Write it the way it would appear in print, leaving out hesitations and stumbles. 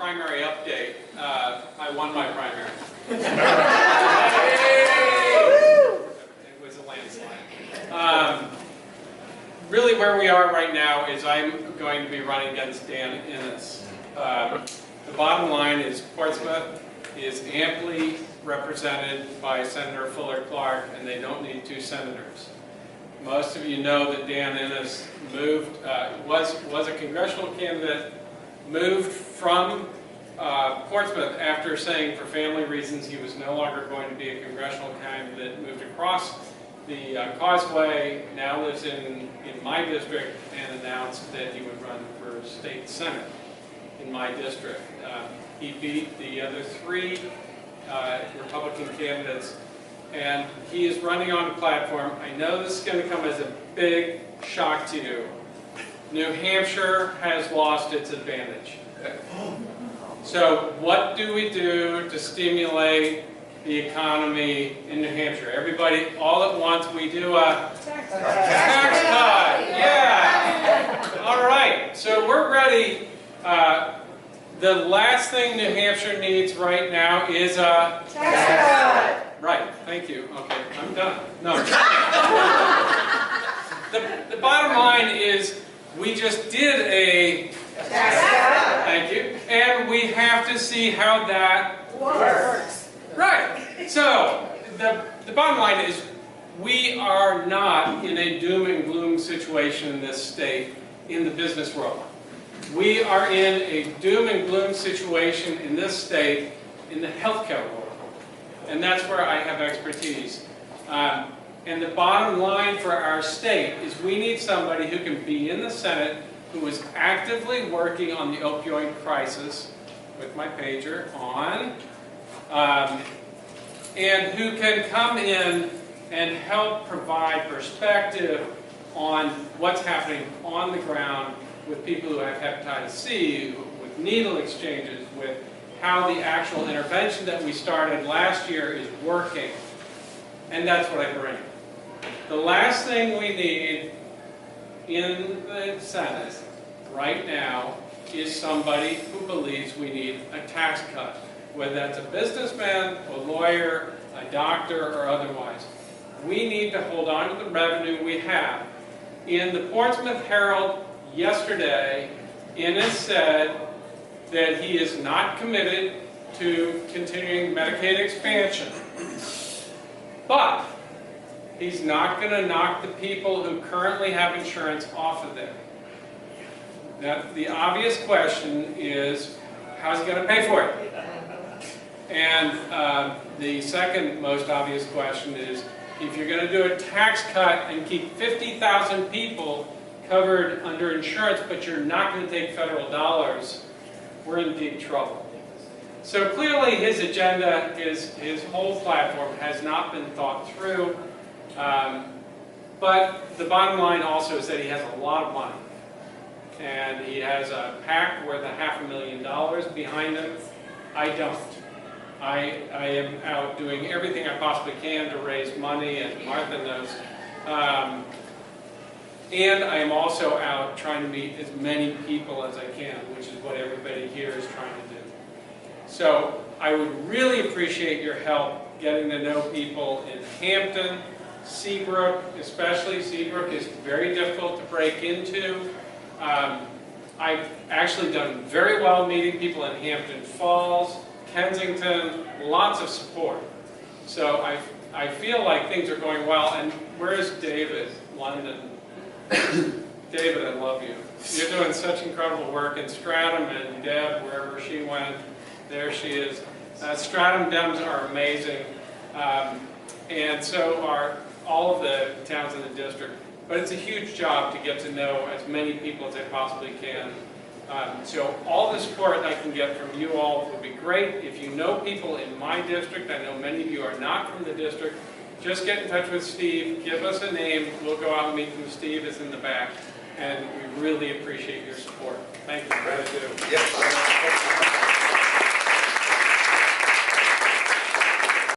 primary update. I won my primary. It was a landslide. Really where we are right now is I'm going to be running against Dan Innes. The bottom line is Portsmouth is amply represented by Senator Fuller Clark, and they don't need two senators. Most of you know that Dan Innes moved, was a congressional candidate, moved from Portsmouth after saying for family reasons he was no longer going to be a congressional candidate, moved across the causeway, now lives in my district, and announced that he would run for state senate in my district. He beat the other three Republican candidates, and he is running on a platform. I know this is going to come as a big shock to you. New Hampshire has lost its advantage. So what do we do to stimulate the economy in New Hampshire? Everybody, all at once, we do a tax cut. Yeah. All right. So we're ready. The last thing New Hampshire needs right now is a tax cut. Right. Thank you. Okay. I'm done. No. The bottom line is we just did a tax cut. Thank you. And we have to see how that works. Right. So the bottom line is we are not in a doom and gloom situation in this state in the business world. We are in a doom and gloom situation in this state in the healthcare world. And that's where I have expertise. And the bottom line for our state is we need somebody who can be in the Senate, who is actively working on the opioid crisis, with my pager on, and who can come in and help provide perspective on what's happening on the ground with people who have hepatitis C, with needle exchanges, with how the actual intervention that we started last year is working. And that's what I bring. The last thing we need in the Senate right now is somebody who believes we need a tax cut, whether that's a businessman, a lawyer, a doctor, or otherwise. We need to hold on to the revenue we have. In the Portsmouth Herald yesterday, Innes said that he is not committed to continuing Medicaid expansion. But he's not going to knock the people who currently have insurance off of there. Now, the obvious question is, how's he going to pay for it? And the second most obvious question is, if you're going to do a tax cut and keep 50,000 people covered under insurance, but you're not going to take federal dollars, we're in deep trouble. So clearly his agenda, his whole platform has not been thought through. But the bottom line also is that he has a lot of money. And he has a PAC worth $500,000 behind him. I don't. I am out doing everything I possibly can to raise money, and Martha knows. And I am also out trying to meet as many people as I can, which is what everybody here is trying to do. So I would really appreciate your help getting to know people in Hampton, Seabrook, especially. Seabrook is very difficult to break into. I've actually done very well meeting people in Hampton Falls, Kensington, lots of support. So I feel like things are going well. And where's David, London? David, I love you. You're doing such incredible work in Stratham, and Deb, wherever she went, there she is. Stratham Dems are amazing, and so are all of the towns in the district. But it's a huge job to get to know as many people as I possibly can. So all the support I can get from you all would be great. If you know people in my district, I know many of you are not from the district, just get in touch with Steve, give us a name, we'll go out and meet them. Steve is in the back, and we really appreciate your support. Thank you. Yes.